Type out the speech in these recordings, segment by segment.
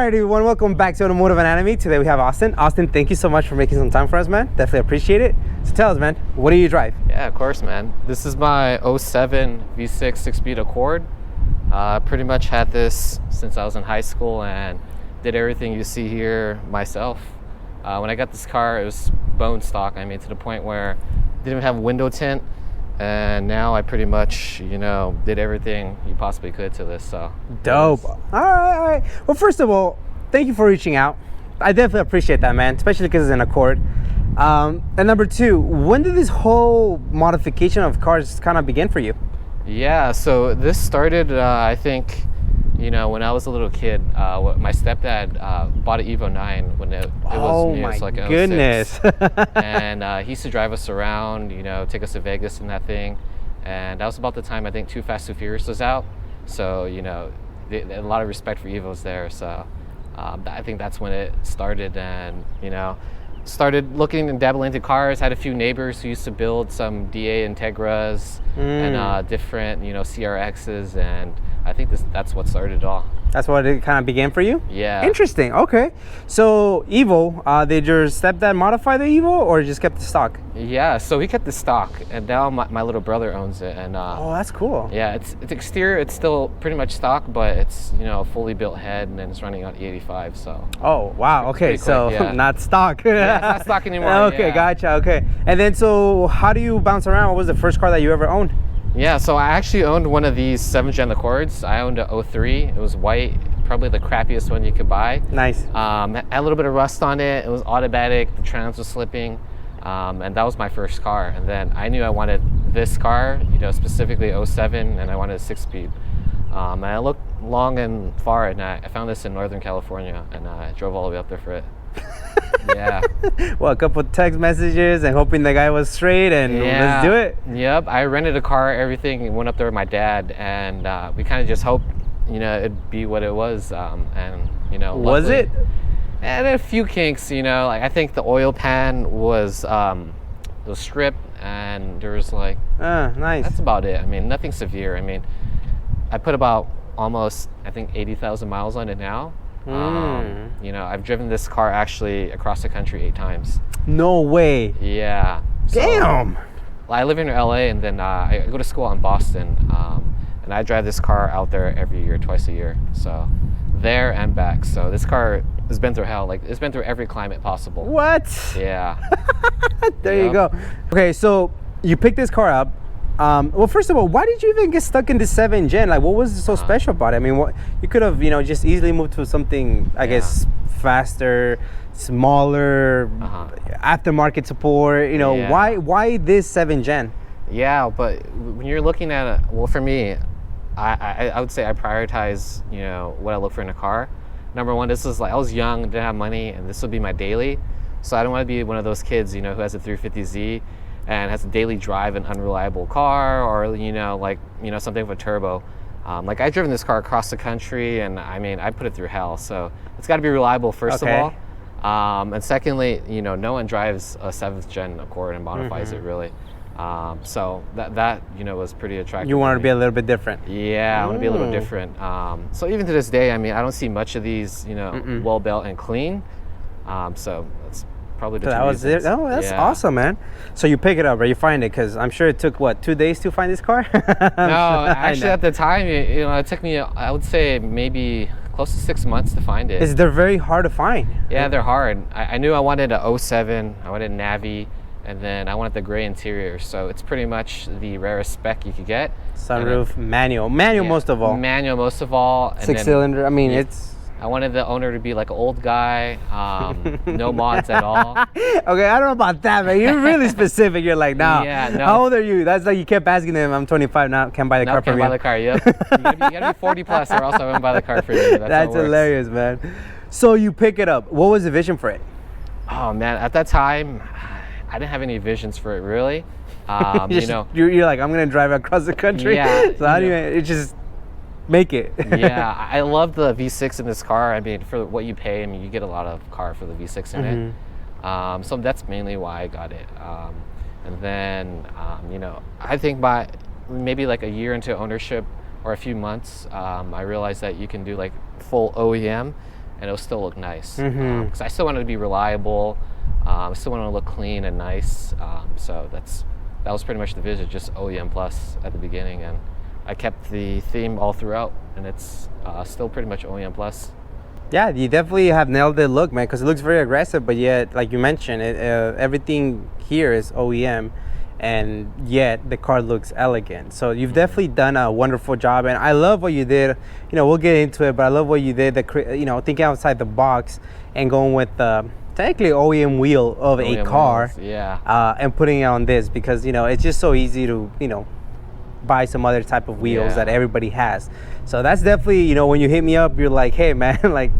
right, everyone, welcome back to Automotive Anatomy. Today we have Austin. Austin, thank you so much for making some time for us, man. Definitely appreciate it. So tell us, man, what do you drive? Yeah, of course, man. This is my '07 V6 6-speed Accord. Pretty much had this since I was in high school and did everything you see here myself. When I got this car, it was bone stock. I mean, to the point where it didn't even have window tint. And now I pretty much, did everything you possibly could to this. So dope. All right. Well, first of all, thank you for reaching out. I definitely appreciate that, man, especially because it's an Accord. And number two, when did this whole modification of cars kind of begin for you? Yeah, so this started, I think, when I was a little kid. My stepdad bought an Evo 9 when it was new. It's like goodness. 06. And he used to drive us around, take us to Vegas and that thing. And that was about the time I think Too Fast, Too Furious was out. So, a lot of respect for Evos there. So I think that's when it started, and, started looking and dabbling into cars. Had a few neighbors who used to build some DA Integras and different, CRXs, and I think that's what started it all. That's what it kind of began for you? Yeah. Interesting. Okay. So Evo, did your stepdad modify the Evo or just kept the stock? Yeah. So he kept the stock, and now my little brother owns it. And oh, that's cool. Yeah. It's exterior. It's still pretty much stock, but it's a fully built head, and then it's running on E85. So. Oh wow. Okay. So yeah. Not stock. Yeah, it's not stock anymore. Okay. Yeah. Gotcha. Okay. And then so how do you bounce around? What was the first car that you ever owned? Yeah, so I actually owned one of these 7th gen Accords. I owned a 03. It was white, probably the crappiest one you could buy. Nice. Had a little bit of rust on it. It was automatic. The trans was slipping, and that was my first car. And then I knew I wanted this car, specifically 07, and I wanted a 6-speed. And I looked long and far, and I found this in Northern California, and I drove all the way up there for it. Yeah. Well, a couple of text messages and hoping the guy was straight, and let's do it. Yep. I rented a car, everything, went up there with my dad, and we kind of just hoped, it'd be what it was. And, was it? And a few kinks, like I think the oil pan was stripped, and there was like, nice. That's about it. I mean, nothing severe. I mean, I put about almost, I think, 80,000 miles on it now. I've driven this car actually across the country 8 times. No way. Yeah. Damn. I live in LA, and then I go to school in Boston, and I drive this car out there every year, twice a year. So there and back. So this car has been through hell. Like, it's been through every climate possible. What? Yeah. There you go. Okay, so you picked this car up. Well, first of all, why did you even get stuck in the 7th gen? Like, what was so special about it? I mean, you could have, just easily moved to something, I guess, faster, smaller, aftermarket support. Why this 7th gen? Yeah, but when you're looking at it, well, for me, I would say I prioritize, what I look for in a car. Number one, this is like, I was young, didn't have money, and this would be my daily. So I don't want to be one of those kids, who has a 350Z. And has a daily drive an unreliable car, or something with a turbo. Like, I've driven this car across the country, and I mean, I put it through hell. So it's got to be reliable first of all, and secondly, no one drives a 7th gen Accord and modifies it really. So that was pretty attractive. You wanted to be a little bit different. Yeah, I want to be a little different. So even to this day, I mean, I don't see much of these, well built and clean. So that's probably the two reasons. Oh, that's awesome, man. So you pick it up, or you find it, because I'm sure it took 2 days to find this car. No, actually at the time, it took me, I would say, maybe close to 6 months to find it. They're very hard to find. Yeah, they're hard. I knew I wanted a 07, I wanted Navi, and then I wanted the gray interior. So it's pretty much the rarest spec you could get. Sunroof, manual most of all. Manual most of all. And 6-cylinder. I mean, it's. I wanted the owner to be like an old guy, no mods at all. Okay, I don't know about that, man. You're really specific. You're like, nah. Yeah, no. How old are you? That's like you kept asking them. I'm 25 now. Can't buy the car from you. Can't buy the car. Yep. You gotta be 40 plus, or else I won't buy the car for you. That's hilarious, man. So you pick it up. What was the vision for it? Oh man, at that time, I didn't have any visions for it really. You're like, I'm gonna drive across the country. Yeah. So how do you? It just make it. Yeah, I love the V6 in this car. I mean, for what you pay, I mean, you get a lot of car for the V6 in it. So that's mainly why I got it. And then, I think by maybe like a year into ownership or a few months, I realized that you can do like full OEM and it'll still look nice. Because I still want it to be reliable. I still want it to look clean and nice. So that was pretty much the vision, just OEM plus at the beginning, and I kept the theme all throughout, and it's still pretty much OEM plus. Yeah, you definitely have nailed the look, man, because it looks very aggressive, but yet, like you mentioned, everything here is OEM, and yet the car looks elegant. So you've definitely done a wonderful job, and I love what you did. You know, we'll get into it, but I love what you did, you know, thinking outside the box and going with the technically OEM wheel of a car, wheels, yeah, and putting it on this, because, you know, it's just so easy to, you know, buy some other type of wheels that everybody has. So that's definitely, you know, when you hit me up, you're like, hey man, like,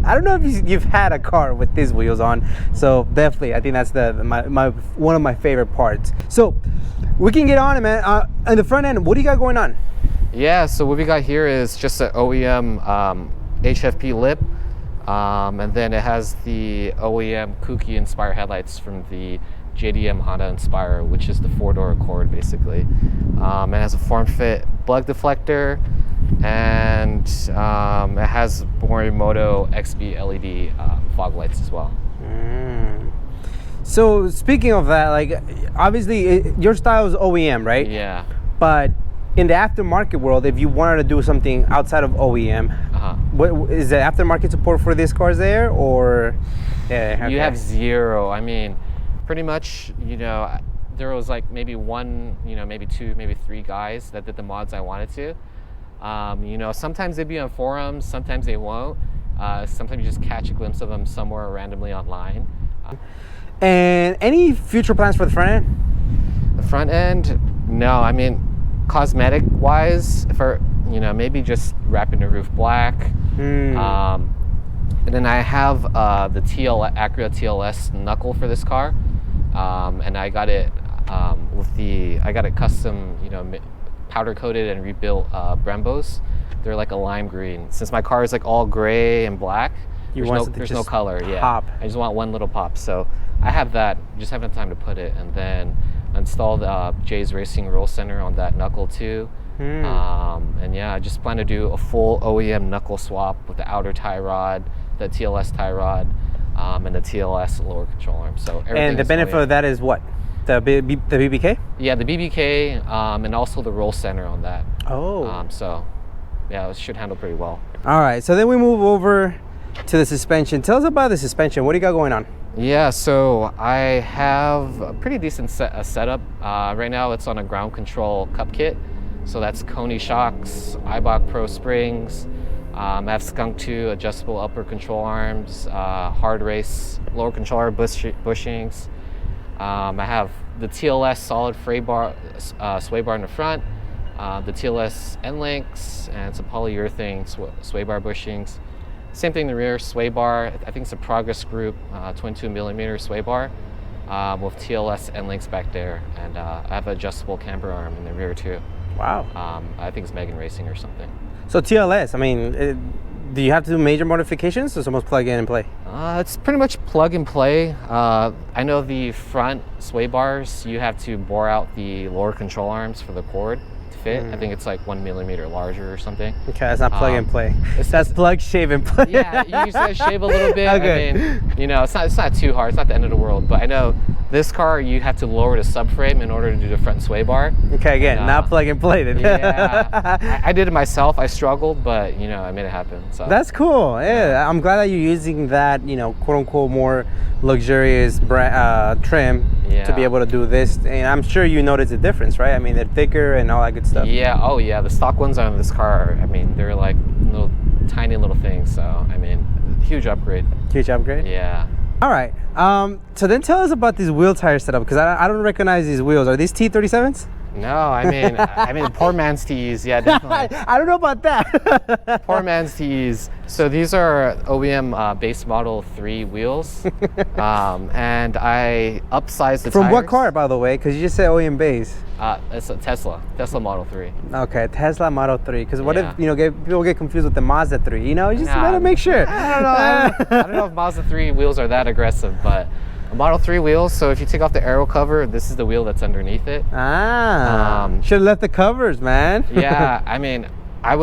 I don't know if you've had a car with these wheels on. So definitely, I think that's my one of my favorite parts. So we can get on it, man. On the front end, what do you got going on? Yeah, so what we got here is just an OEM HFP lip, and then it has the OEM Kooky Inspire headlights from the JDM Honda Inspire, which is the 4-door Accord basically. It has a form-fit plug deflector, and it has Morimoto XB LED fog lights as well. So speaking of that, like, obviously your style is OEM, right? Yeah. But in the aftermarket world, if you wanted to do something outside of OEM, what is the aftermarket support for these cars there, or? Yeah, okay. You have zero. I mean, pretty much, you know, there was like maybe one, you know, maybe two, maybe three guys that did the mods I wanted to. You know, sometimes they'd be on forums, sometimes they won't. Sometimes you just catch a glimpse of them somewhere randomly online. And any future plans for the front end? The front end, no. I mean, cosmetic wise, for, you know, maybe just wrapping the roof black. And then I have the Acura TLS knuckle for this car, and I got it I got it custom, you know, powder coated and rebuilt Brembos. They're like a lime green. Since my car is like all gray and black, there's no color. Pop. I just want one little pop. So I have that. Just haven't had time to put it, and then installed Jay's Racing Roll Center on that knuckle too. And yeah, I just plan to do a full OEM knuckle swap with the outer tie rod, the TLS tie rod, and the TLS lower control arm. So and the benefit of that is what? The BBK? Yeah, the BBK, and also the roll center on that. Oh. So yeah, it should handle pretty well. All right, so then we move over to the suspension. Tell us about the suspension. What do you got going on? Yeah, so I have a pretty decent setup. Right now it's on a ground control cup kit. So that's Koni shocks, Eibach Pro springs. I have Skunk 2 adjustable upper control arms, hard race lower control arm bushings. I have the TLS solid sway bar in the front, the TLS end links, and some polyurethane sway bar bushings. Same thing in the rear, sway bar. I think it's a Progress Group 22mm sway bar with TLS end links back there, and I have an adjustable camber arm in the rear too. Wow. I think it's Megan Racing or something. So TLS, I mean, do you have to do major modifications, or is it almost plug in and play? It's pretty much plug and play. I know the front sway bars, you have to bore out the lower control arms for the cord to fit. I think it's like 1mm larger or something. Okay, that's not plug and play. That's plug, shave, and play. Yeah, you just gotta shave a little bit. Okay. I mean, you know, it's not too hard. It's not the end of the world. But I know this car, you have to lower the subframe in order to do the front sway bar. Okay, again, not plug and play then. Yeah, I did it myself. I struggled, but you know, I made it happen. So that's cool. Yeah, I'm glad that you're using that, you know, quote unquote more luxurious trim to be able to do this. And I'm sure you notice a difference, right? I mean, they're thicker and all that good stuff. Yeah. Oh yeah. The stock ones on this car, I mean, they're like little tiny little things. So I mean, huge upgrade. Huge upgrade. Yeah. All right. So then tell us about this wheel tire setup, because I don't recognize these wheels. Are these T37s? No, I mean, poor man's T's. Yeah, definitely. I don't know about that. Poor man's T's. So these are OEM base model 3 wheels, and I upsized the From tires. what car, by the way? Because you just said OEM base. It's a Tesla Model 3. Okay, Tesla Model 3. Because what if, you know, people get confused with the Mazda 3? You know, you just gotta make sure. I don't know if Mazda 3 wheels are that aggressive, but a Model 3 wheels. So if you take off the aero cover, this is the wheel that's underneath it. Should have left the covers, man. Yeah, I mean, I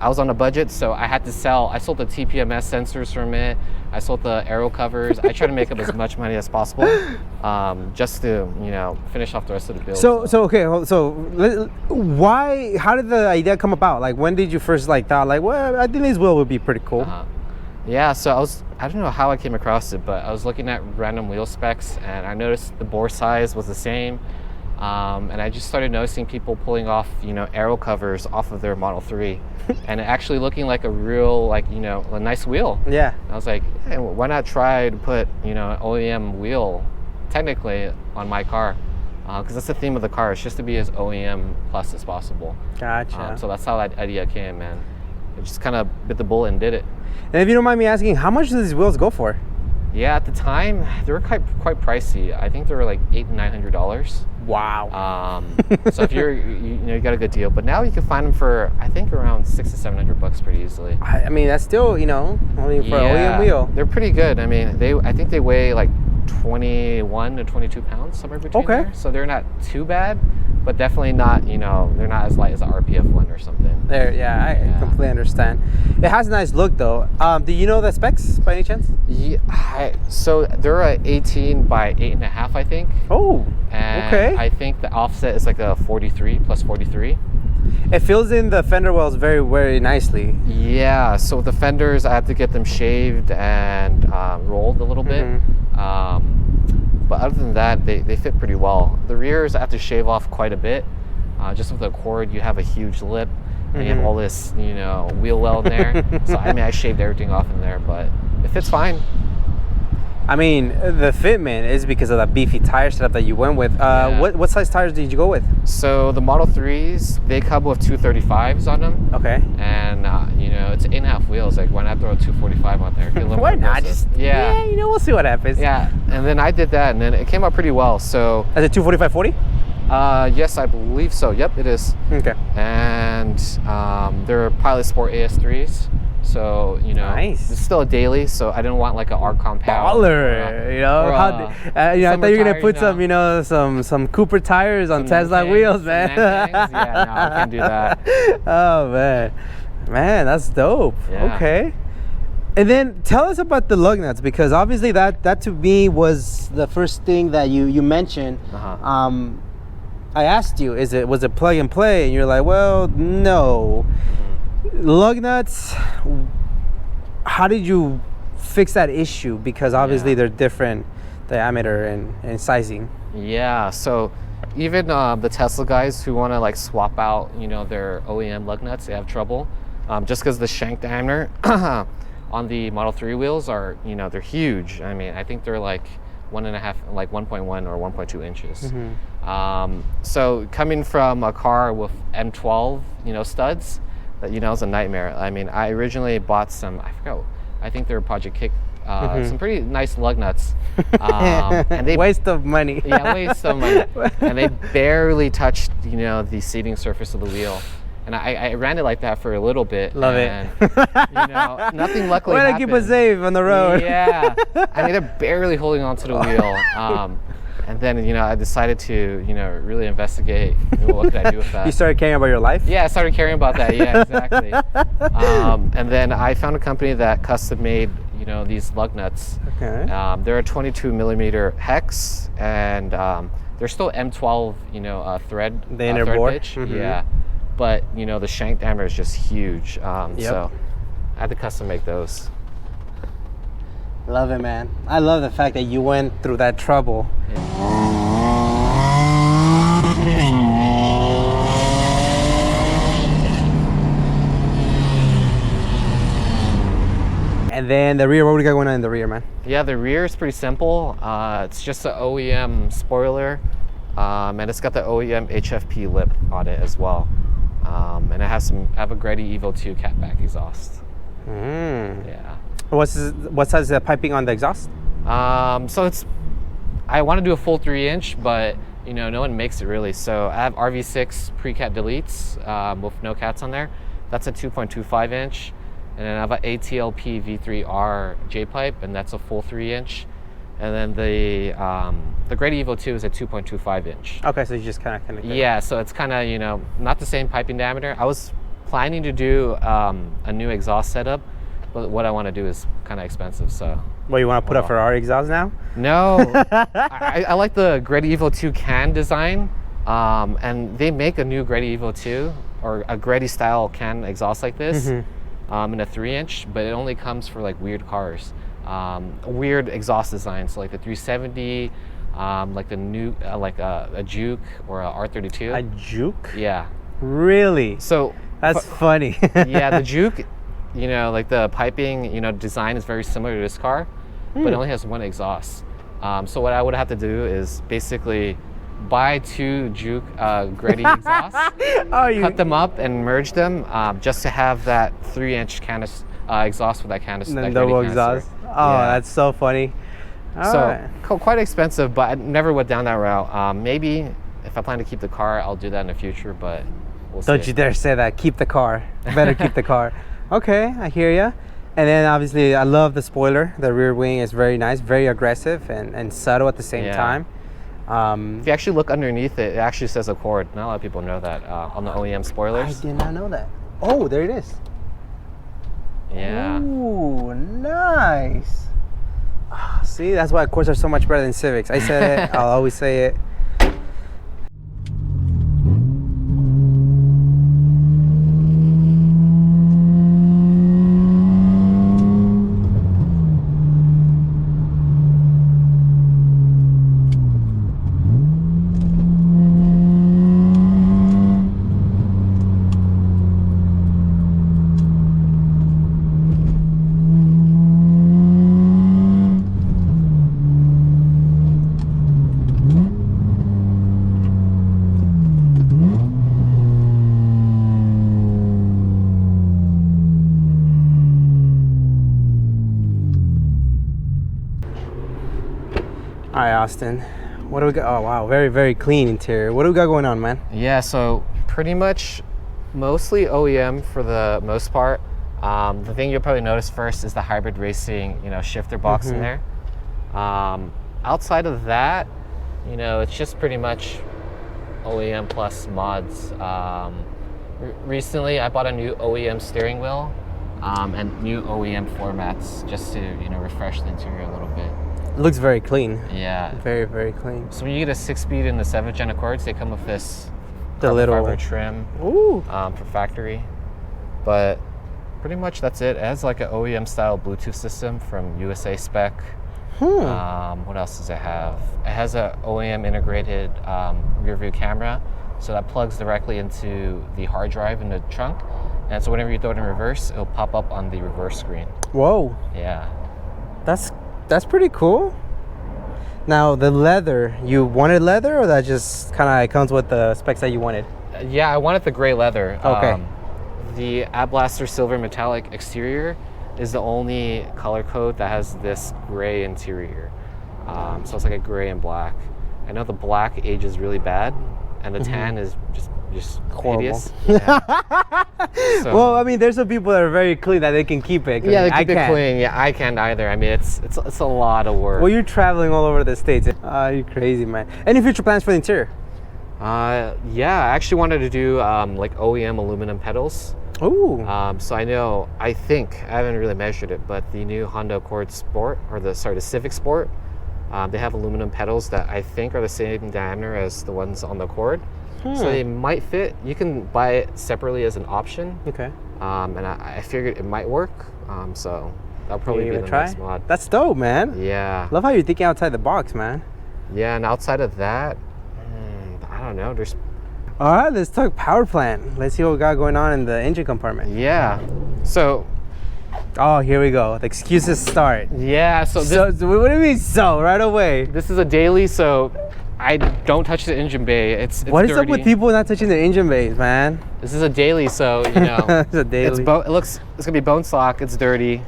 I was on a budget, so I had to sell. I sold the TPMS sensors from it. I sold the aero covers. I tried to make up as much money as possible, just to finish off the rest of the build. Why? How did the idea come about? Like, when did you first thought well, I think this wheel would be pretty cool? Yeah, so I don't know how I came across it, but I was looking at random wheel specs and I noticed the bore size was the same. And I just started noticing people pulling off, aero covers off of their Model 3 and actually looking like a real, a nice wheel. Yeah. And I was like, hey, why not try to put, an OEM wheel technically on my car? Because that's the theme of the car. It's just to be as OEM plus as possible. Gotcha. So that's how that idea came, man. I just kind of bit the bullet and did it. And if you don't mind me asking, how much do these wheels go for? Yeah, at the time, they were quite pricey. I think they were like $800 and $900. Wow. So if you got a good deal, but now you can find them for I think around $600 to $700 pretty easily. I mean, that's still for an OEM wheel. They're pretty good. I mean, I think they weigh like 21 to 22 pounds, somewhere between there. So they're not too bad, but definitely not, they're not as light as a RPF one or something. I completely understand. It has a nice look though. Do you know the specs by any chance? Yeah, so they're a 18 by 8.5, I think. Oh, and okay. I think the offset is like a 43 plus 43. It fills in the fender wells very, very nicely. Yeah, so with the fenders, I have to get them shaved and rolled a little bit. But other than that, they fit pretty well. The rears, I have to shave off quite a bit. Just with the Accord, you have a huge lip, and you have all this, wheel well in there. So I shaved everything off in there, but it fits fine. I mean, the fitment is because of that beefy tire setup that you went with. What size tires did you go with? So the Model 3s, they come with 235s on them. Okay. And, it's 8.5 wheels. Like, why not throw a 245 on there? Why not? We'll see what happens. Yeah, and then I did that, and then it came out pretty well. So is it 245/40? Yes, I believe so. Yep, it is. Okay. And they're Pilot Sport AS3s. So, nice. It's still a daily, so I didn't want like an R compound. Baller, I thought you were going to put some Cooper tires on Tesla wheels, man. Yeah, no, I can't do that. Oh, man. Man, that's dope. Yeah. Okay. And then tell us about the lug nuts, because obviously that to me was the first thing that you mentioned. I asked you, was it plug and play? And you're like, well, no. Lug nuts, how did you fix that issue? Because obviously they're different diameter and sizing. Yeah, so even the Tesla guys who want to swap out their OEM lug nuts, they have trouble just because the shank diameter on the Model 3 wheels are they're huge. I mean, I think they're like 1.5, like 1.1 or 1.2 inches. So coming from a car with M12 studs, that is a nightmare. I mean, I originally bought some, I think they were Project Kick, some pretty nice lug nuts. And they waste of money. Waste of money. And they barely touched, the seating surface of the wheel. And I ran it like that for a little bit. Love it. Nothing luckily way to happened. keep us safe on the road. Yeah. I mean, they're barely holding onto the wheel. And then, I decided to, really investigate what could I do with that. You started caring about your life? Yeah, I started caring about that. Yeah, exactly. And then I found a company that custom made, these lug nuts. Okay. They're a 22 millimeter hex, and they're still M12, thread. The inner thread bore. pitch. Yeah. But, the shank diameter is just huge. So I had to custom make those. Love it, man. I love the fact that you went through that trouble. And then the rear, what do we got going on in the rear, man? Yeah, the rear is pretty simple. It's just an OEM spoiler, and it's got the OEM HFP lip on it as well. And it has I have a Greddy Evo 2 catback exhaust. Yeah. What size is the piping on the exhaust? So I want to do a full 3-inch, but no one makes it really. So I have RV6 pre-cat deletes with no cats on there. That's a 2.25 inch. And then I have an ATLP V3R J-pipe, and that's a full 3-inch. And then the Greddy Evo 2 is a 2.25 inch. Okay, so you just kind of. Yeah, so it's kind of, not the same piping diameter. I was planning to do a new exhaust setup, but what I want to do is kind of expensive. So. Well, you want to put a Ferrari exhaust now? No, I like the Grady Evo 2 can design, and they make a new Grady Evo 2 or a Grady style can exhaust like this in a 3-inch, but it only comes for like weird cars, weird exhaust designs, so like the 370, like the new like a Juke or a R32. A Juke? Yeah. Really? So that's funny. Yeah, the Juke, you know, like the piping, you know, design is very similar to this car, but it only has one exhaust. So what I would have to do is basically buy 2 Juke Grady exhausts, cut them up and merge them just to have that 3-inch exhaust with that canister. And double exhaust. Oh, yeah. That's so funny. Quite expensive, but I never went down that route. Maybe if I plan to keep the car, I'll do that in the future, but we'll see. Don't you dare say that. Keep the car. Better keep the car. Okay, I hear ya. And then obviously I love the spoiler. The rear wing is very nice, very aggressive and subtle at the same time. If you actually look underneath it, it actually says Accord. Not a lot of people know that on the OEM spoilers. I did not know that. Oh, there it is. Yeah. Ooh, nice. See, that's why Accords are so much better than Civics. I said it. I'll always say it. All right, Austin, what do we got? Oh, wow, very, very clean interior. What do we got going on, man? Yeah, so pretty much mostly OEM for the most part. The thing you'll probably notice first is the hybrid racing, you know, shifter box in there. Outside of that, you know, it's just pretty much OEM plus mods. Recently, I bought a new OEM steering wheel and new OEM floor mats just to, you know, refresh the interior a little bit. It looks very clean. Yeah. Very, very clean. So when you get a 6-speed and the 7th gen Accords, they come with this little trim for factory. But pretty much that's it. It has like an OEM style Bluetooth system from USA Spec. What else does it have? It has a OEM integrated rear view camera. So that plugs directly into the hard drive in the trunk. And so whenever you throw it in reverse, it'll pop up on the reverse screen. Whoa. Yeah. That's pretty cool. Now the leather, you wanted leather, or that just kind of comes with the specs that you wanted? Yeah, I wanted the gray leather. Okay. The Blaster silver metallic exterior is the only color code that has this gray interior. So it's like a gray and black. I know the black ages really bad, and the tan is just horrible. Yeah. So, well, I mean, there's some people that are very clean that they can keep it. Yeah, they keep it clean. Yeah, I can't either. I mean, it's a lot of work. Well, you're traveling all over the States. You're crazy, man. Any future plans for the interior? Yeah, I actually wanted to do like OEM aluminum pedals. Ooh. So I haven't really measured it, but the new Honda Accord Sport, or the Civic Sport, they have aluminum pedals that I think are the same diameter as the ones on the Accord. So they might fit. You can buy it separately as an option. Okay. And I figured it might work. So that'll probably be the next mod. That's dope, man. Yeah. Love how you're thinking outside the box, man. Yeah, and outside of that, I don't know. There's. All right, let's talk power plant. Let's see what we got going on in the engine compartment. Yeah. So. Oh, here we go. The excuses start. Yeah. So what do you mean? So right away. This is a daily, so I don't touch the engine bay. It's what is dirty. up with people not touching their engine bays, man? This is a daily, so you know. It's a daily. It's gonna be bone stock. It's dirty.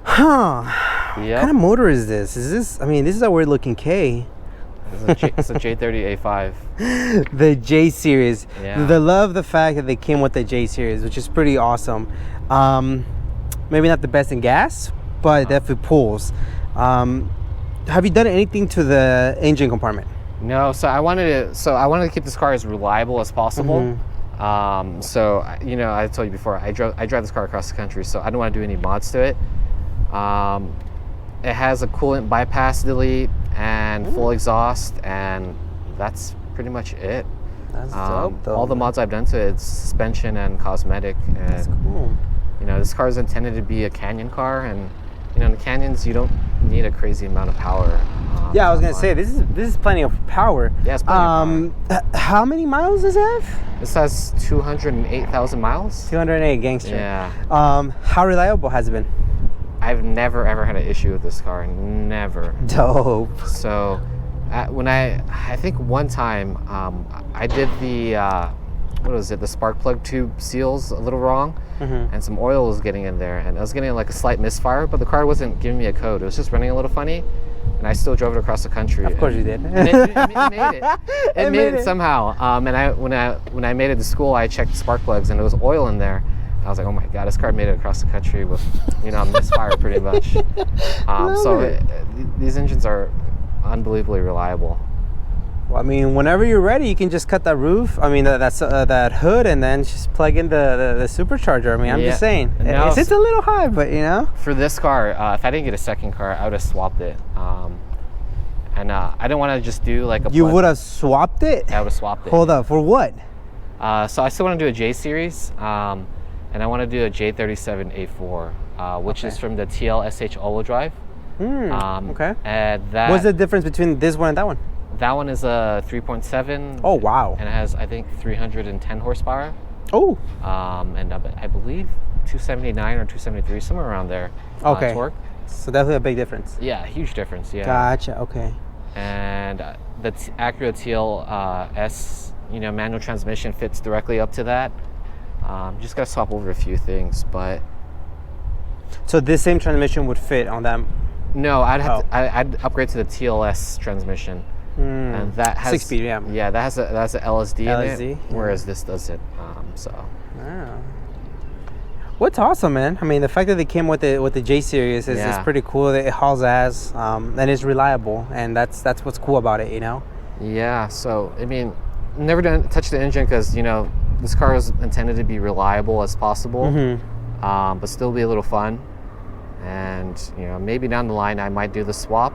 Huh. Yeah. What kind of motor is this? I mean, this is a weird looking K. It's a J30A5. The J series. Yeah. They love the fact that they came with the J series, which is pretty awesome. Maybe not the best in gas, but it definitely pulls. Have you done anything to the engine compartment? No. So I wanted to keep this car as reliable as possible. So I told you before, I drive this car across the country, so I don't want to do any mods to it. It has a coolant bypass delete and full exhaust, and that's pretty much it. That's dope, though. All the mods I've done to it, it's suspension and cosmetic. And, That's cool. This car is intended to be a canyon car, and in the canyons you don't need a crazy amount of power. Yeah, I was gonna say this is plenty of power. Yeah, it's plenty of power. How many miles does it have? This has 208,000 miles. 208, gangster. Yeah. How reliable has it been? I've never ever had an issue with this car. Never. Dope. So, when I think one time I did the the spark plug tube seals a little wrong, and some oil was getting in there, and I was getting like a slight misfire, but the car wasn't giving me a code. It was just running a little funny, and I still drove it across the country. Of course you did. And it made it. It made it somehow. And when I made it to school, I checked the spark plugs, and there was oil in there. I was like, oh my God, this car made it across the country with, a misfire pretty much. These engines are unbelievably reliable. Well, I mean, whenever you're ready, you can just cut that roof. I mean, that hood, and then just plug in the supercharger. I mean, I'm just saying, it's a little high, but For this car, if I didn't get a second car, I would have swapped it. And I don't want to just do like a. You would have swapped it? I would have swapped it. Hold up, for what? So I still want to do a J series, and I want to do a J37A4, which is from the TL SH all-wheel drive. Okay. And that. What's the difference between this one and that one? That one is a 3.7. Oh, wow. And it has, I think, 310 horsepower. Oh. And I believe 279 or 273, somewhere around there. Okay. Torque. So definitely a big difference. Yeah, huge difference. Yeah. Gotcha. Okay. And the Acura TL S, manual transmission fits directly up to that. Just gotta swap over a few things, but. So this same transmission would fit on that? No, I'd upgrade to the TLS transmission. And that has 6-speed, yeah. Yeah, that's a LSD in it, yeah. whereas this doesn't. Wow. What's awesome, man. I mean, the fact that they came with the J series is pretty cool. It hauls ass, and it's reliable, and that's what's cool about it, Yeah. So I mean, never touch the engine because this car is intended to be reliable as possible, but still be a little fun. And maybe down the line I might do the swap.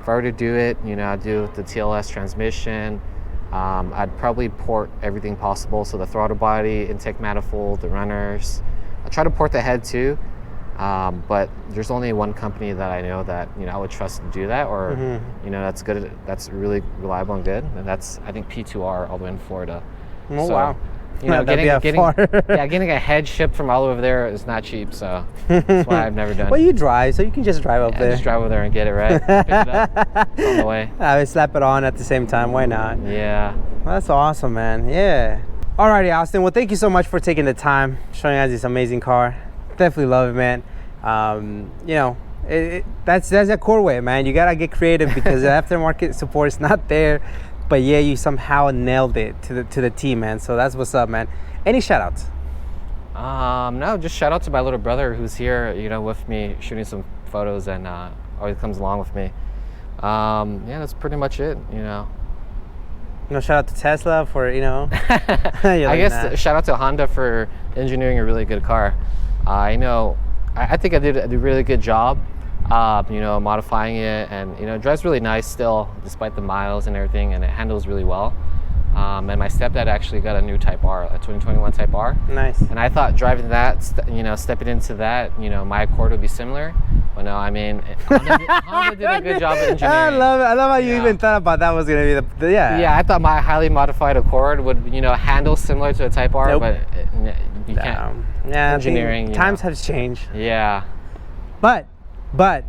If I were to do it, I'd do the TLS transmission. I'd probably port everything possible, so the throttle body, intake manifold, the runners. I'd try to port the head too, but there's only one company that I know that I would trust to do that, or that's good. That's really reliable and good, and that's I think P2R all the way in Florida. Oh, so, wow. Getting a head shipped from all over there is not cheap, so that's why I've never done it. Well, you drive, so you can just drive up there. Just drive over there and get it right. Pick it up on the way. I would slap it on at the same time. Why not? Yeah. Well, that's awesome, man. Yeah. Alrighty, Austin. Well, thank you so much for taking the time showing us this amazing car. Definitely love it, man. That's a core way, man. You gotta get creative because the aftermarket support is not there. But yeah, you somehow nailed it to the T, man. So that's what's up, man. Any shout outs? No, just shout out to my little brother who's here, with me shooting some photos and always comes along with me. That's pretty much it, Shout out to Tesla for, I guess shout out to Honda for engineering a really good car. I think I did a really good job. Modifying it, and it drives really nice still despite the miles and everything, and it handles really well. And my stepdad actually got a new Type R, a 2021 Type R. Nice. And I thought driving that, stepping into that, my Accord would be similar. But no, I mean, Honda did a good job of engineering. I love it. I love how you even thought about that was gonna be the Yeah, I thought my highly modified Accord would, handle similar to a Type R, but you can't. Yeah, engineering. Times have changed. Yeah. But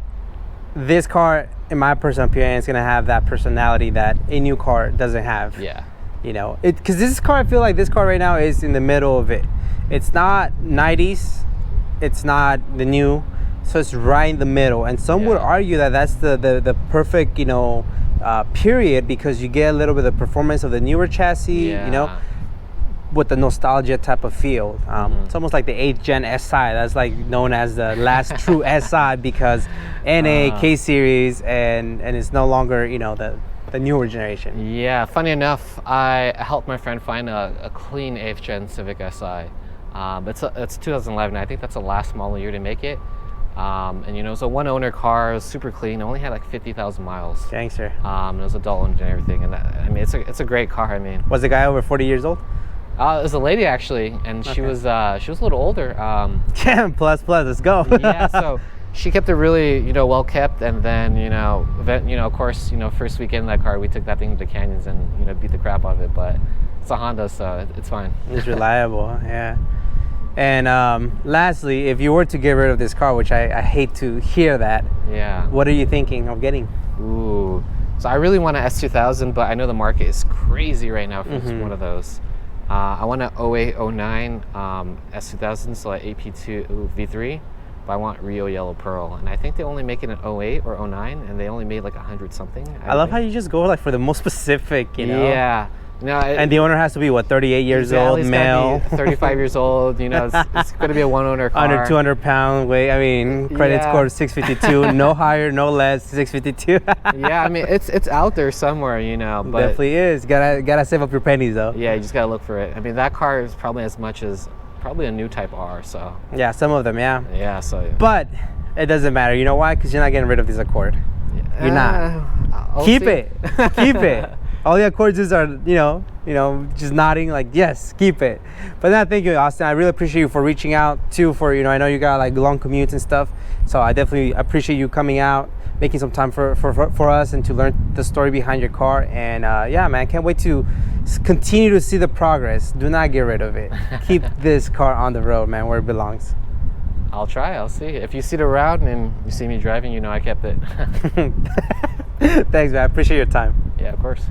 this car, in my personal opinion, is gonna have that personality that a new car doesn't have. Yeah. Because this car, I feel like this car right now is in the middle of it. It's not 90s, it's not the new, so it's right in the middle. And some would argue that that's the perfect, period, because you get a little bit of performance of the newer chassis, with the nostalgia type of feel. It's almost like the 8th gen SI. That's like known as the last true SI because NA, K series, and it's no longer, the the newer generation. Yeah, funny enough, I helped my friend find a clean 8th gen Civic Si. It's 2011. I think that's the last model year to make it. And you know, it's a one owner car. It was super clean. It only had like 50,000 miles. Gangster. It was adult owned and everything. And I mean, it's a great car. I mean, Was the guy over 40 years old? it was a lady actually, and she was a little older. Plus, let's go. Yeah, so she kept it really, you know, well kept. And then, you know, of course, you know, first weekend in that car, we took that thing to canyons and, you know, beat the crap out of it. But it's a Honda, so it's fine. It's reliable, yeah. And lastly, if you were to get rid of this car, which I hate to hear that, Yeah. what are you thinking of getting? Ooh. So I really want an S2000, but I know the market is crazy right now for one of those. I want an 08, 09 S2000, so like AP2 V3, but I want Rio Yellow Pearl. And I think they only make it in 08 or 09, and they only made like 100 something. I love how you just go like for the most specific, you know? Yeah. No, And the owner has to be, what, 38 years old, he's male? gotta be 35 years old, you know, it's going to be a one owner car. Under 200 pound weight. I mean, credit Yeah. score 652. No higher, no less, 652. Yeah, I mean, it's out there somewhere, you know, but Definitely is. Gotta save up your pennies, though. yeah, you just got to look for it. I mean, that car is probably as much as probably a new Type R, so Yeah, some of them, yeah. yeah, so But it doesn't matter. You know why? Because you're not getting rid of this Accord. You're not. I'll Keep see. it. Keep it. All the Accords are, you know, just nodding like, yes, keep it. But then thank you, Austin. I really appreciate you for reaching out too. For, you know, I know you got like long commutes and stuff, so I definitely appreciate you coming out, making some time for us and to learn the story behind your car. And yeah, man, can't wait to continue to see the progress. Do not get rid of it. Keep this car on the road, man, where it belongs. I'll try. I'll see. If you see it around and you see me driving, you know I kept it. Thanks, man. I appreciate your time. Yeah, of course.